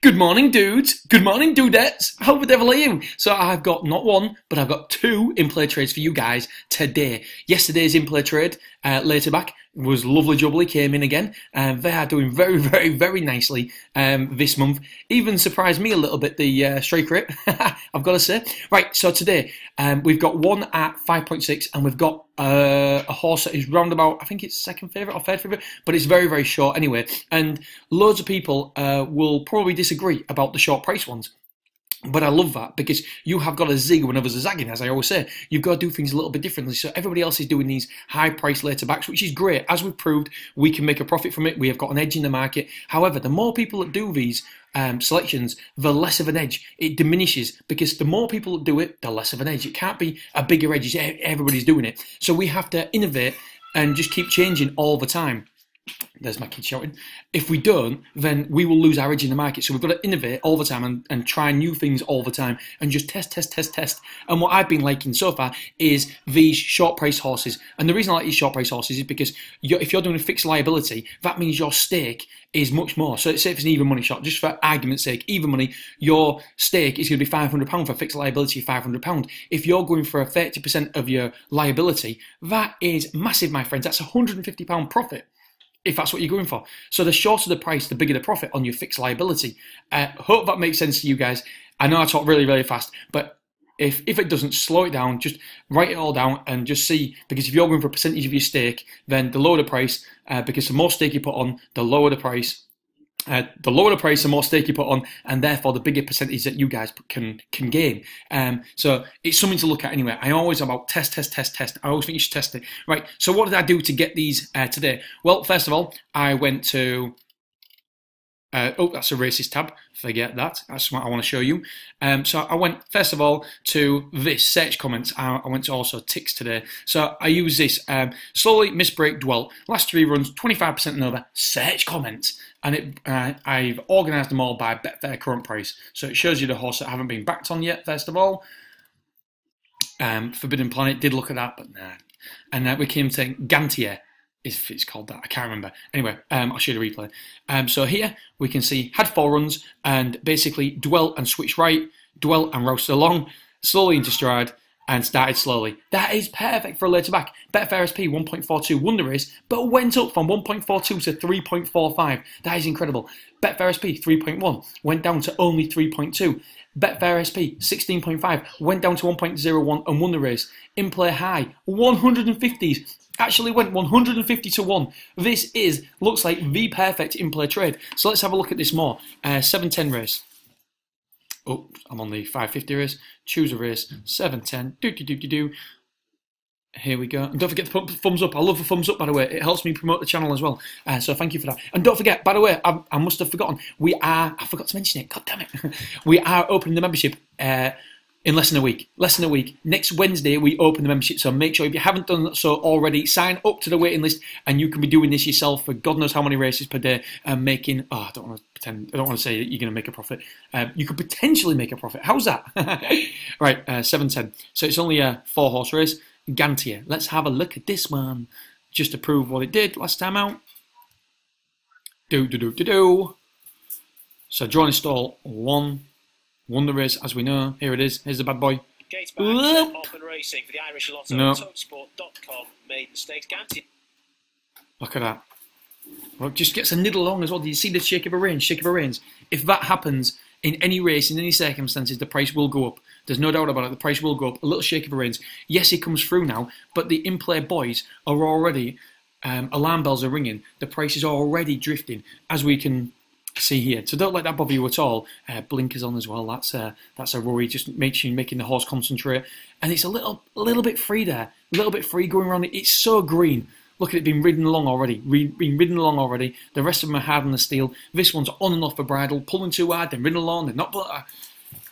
Good morning, dudes. Good morning, dudettes. How the devil are you? So I've got not one, but I've got two in-play trades for you guys today. Yesterday's in-play trade, later back, was lovely jubbly, came in again. They are doing very, very, very nicely this month. Even surprised me a little bit, the strike rate, I've got to say. Right, so today we've got one at 5.6 and we've got a horse that is round about, I think it's second favourite or third favourite, but it's very, very short anyway. And loads of people will probably disagree about the short price ones. But I love that because you have got to zig when others are zagging, as I always say. You've got to do things a little bit differently. So everybody else is doing these high price later backs, which is great. As we've proved, we can make a profit from it. We have got an edge in the market. However, the more people that do these selections, the less of an edge it diminishes, because the more people that do it, the less of an edge. It can't be a bigger edge. Everybody's doing it. So we have to innovate and just keep changing all the time. There's my kid shouting. If we don't, then we will lose our edge in the market. So we've got to innovate all the time and try new things all the time and just test. And what I've been liking so far is these short price horses. And the reason I like these short price horses is because if you're doing a fixed liability, that means your stake is much more. So say if it's an even money shot, just for argument's sake, even money, your stake is going to be £500 for a fixed liability of £500. If you're going for a 30% of your liability, that is massive, my friends. That's £150 profit, if that's what you're going for. So the shorter the price, the bigger the profit on your fixed liability. Hope that makes sense to you guys. I know I talk really, really fast, but if it doesn't, slow it down, just write it all down and just see, because if you're going for a percentage of your stake, then the lower the price, because the more stake you put on, the lower the price. The lower the price, the more stake you put on, and therefore the bigger percentage that you guys can gain. So it's something to look at anyway. I always about test. I always think you should test it. Right, so what did I do to get these today? Well, first of all, I went to... that's a racist tab. Forget that. That's what I want to show you. So I went, first of all, to this, search comments. I went to also ticks today. So I use this, slowly, misbreak, dwell. Last 3 runs, 25% and over, search comments. And I've organised them all by Betfair current price. So it shows you the horse that haven't been backed on yet, first of all. Forbidden Planet did look at that, but nah. And we came to Gantier, if it's called that, I can't remember. Anyway, I'll show you the replay. So here we can see had 4 runs and basically dwell and switch right, dwell and roasted along, slowly into stride and started slowly. That is perfect for a later back. Betfair SP 1.42 won the race, but went up from 1.42 to 3.45. That is incredible. Betfair SP 3.1 went down to only 3.2. Betfair SP 16.5 went down to 1.01 and won the race. In play high 150s. Actually went 150 to 1. This looks like the perfect in-play trade. So let's have a look at this more. 710 race. Oh, I'm on the 550 race. Choose a race. 710. Here we go. And don't forget to put the thumbs up. I love the thumbs up, by the way. It helps me promote the channel as well. So thank you for that. And don't forget, by the way, I must have forgotten. I forgot to mention it. God damn it. We are opening the membership in less than a week. Next Wednesday, we open the membership. So make sure, if you haven't done so already, sign up to the waiting list, and you can be doing this yourself for God knows how many races per day and making... Oh, I don't want to say that you're going to make a profit. You could potentially make a profit. How's that? Right, 710. So it's only a 4-horse race. Gantier. Let's have a look at this one, just to prove what it did last time out. So drawn in stall 1. Won the race, as we know. Here it is. Here's the bad boy. Gates back, off and racing for the Irish Lotto. No. Topsport.com maiden stakes. Gantier. Look at that. Well, it just gets a niddle along as well. Do you see the shake of a reins? Shake of a reins. If that happens in any race, in any circumstances, the price will go up. There's no doubt about it. The price will go up. A little shake of a reins. Yes, it comes through now, but the in-play boys are already... alarm bells are ringing. The price is already drifting, as we can... see here. So don't let that bother you at all. Blinkers on as well. That's a worry. Just make sure you're making the horse concentrate. And it's a little bit free there. A little bit free going around it. It's so green. Look at it being ridden along already. Being ridden along already. The rest of them are hard on the steel. This one's on and off the bridle, pulling too hard, then ridden along, then not.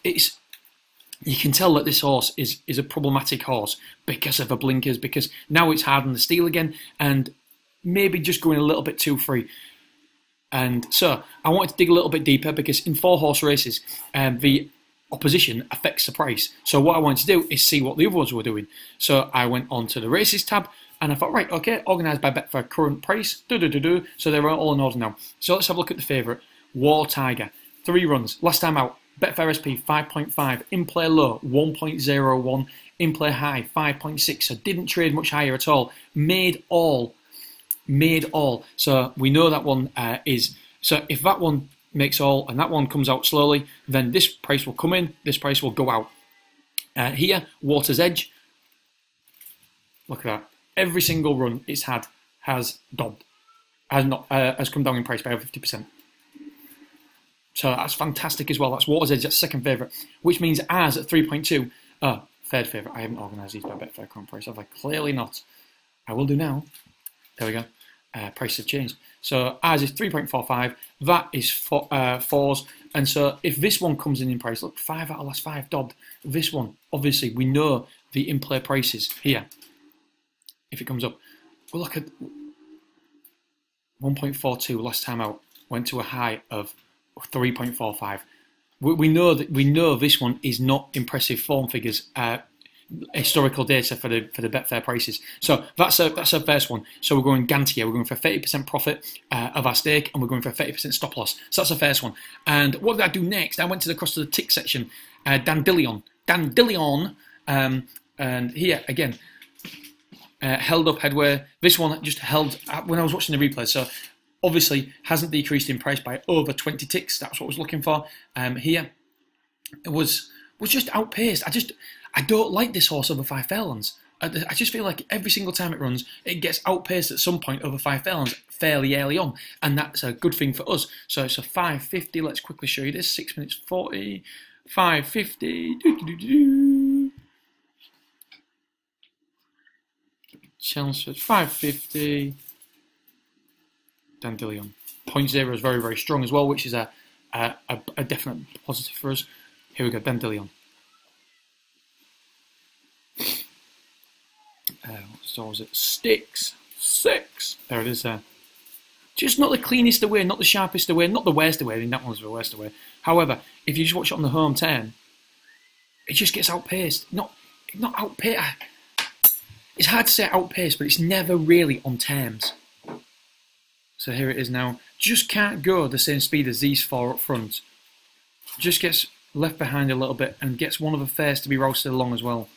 You can tell that this horse is a problematic horse because of the blinkers, because now it's hard on the steel again, and maybe just going a little bit too free. And so I wanted to dig a little bit deeper, because in 4-horse races, the opposition affects the price. So what I wanted to do is see what the others were doing. So I went on to the races tab, and I thought, right, okay, organised by Betfair current price. So they're all in order now. So let's have a look at the favourite, War Tiger. 3 runs. Last time out, Betfair SP 5.5, in play low 1.01, in play high 5.6. So didn't trade much higher at all. Made all. So we know that one is. So if that one makes all and that one comes out slowly, then this price will come in. This price will go out. Here, Water's Edge. Look at that. Every single run it's had has dobbed. Has come down in price by over 50%. So that's fantastic as well. That's Water's Edge, that's second favourite, which means ours at 3.2. Third favourite. I haven't organised these by Betfair current price, have I? Clearly not. I will do now. There we go. Prices have changed. So ours is 3.45. That is 4s. And so if this one comes in price, look, 5 out of last 5 dobbed. This one, obviously, we know the in-play prices here. If it comes up, we'll look at 1.42 last time out. Went to a high of 3.45. We know this one is not impressive form figures, historical data for the Betfair prices. So that's our first one. So we're going Gantier. We're going for 30% profit of our stake, and we're going for a 30% stop loss. So that's the first one. And what did I do next? I went across to the tick section. Dandelion, and here again. Held up headway. This one just held when I was watching the replay. So obviously hasn't decreased in price by over 20 ticks. That's what I was looking for. Here it was just outpaced. I don't like this horse over 5 furlongs. I just feel like every single time it runs, it gets outpaced at some point over 5 furlongs fairly early on, and that's a good thing for us. So it's a 5.50. Let's quickly show you this. 6 minutes 40. 5.50. Chelmsford 5.50. Dandelion 0.0 is very, very strong as well, which is a definite positive for us. Here we go, Dandelion. So was it Sticks 6? There it is. Just not the cleanest away, not the sharpest away, not the worst away. I mean, that one was the worst away. However, if you just watch it on the home turn, it just gets outpaced. Not outpaced. It's hard to say outpaced, but it's never really on terms. So here it is now. Just can't go the same speed as these 4 up front. Just gets left behind a little bit and gets one of the fares to be roasted along as well.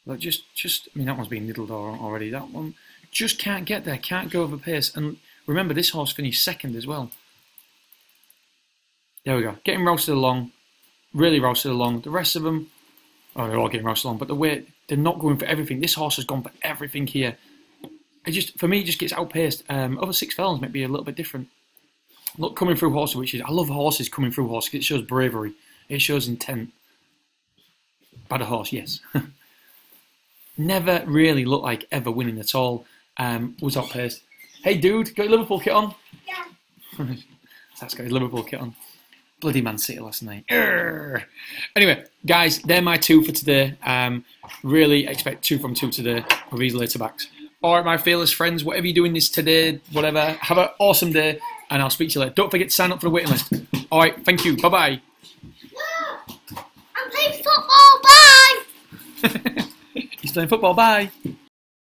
Like I mean, that one's been niddled already. That one just can't get there, can't go over pace. And remember, this horse finished second as well. There we go. Getting roasted along. Really roasted along. The rest of them, they're all getting roasted along, but the way they're not going for everything. This horse has gone for everything here. For me, it just gets outpaced. Other 6 furlongs might be a little bit different. Look, coming through horses, I love horses coming through horses. It shows bravery. It shows intent. Bad a horse, yes. Never really looked like ever winning at all. Was outpaced. Hey, dude, got your Liverpool kit on? Yeah. That's got his Liverpool kit on. Bloody Man City last night. Urgh. Anyway, guys, they're my 2 for today. Really expect 2 from 2 today with these later backs. All right, my fearless friends, whatever you're doing this today, whatever, have an awesome day, and I'll speak to you later. Don't forget to sign up for the waiting list. All right, thank you. Bye-bye. I'm playing football. Bye. He's playing football. Bye.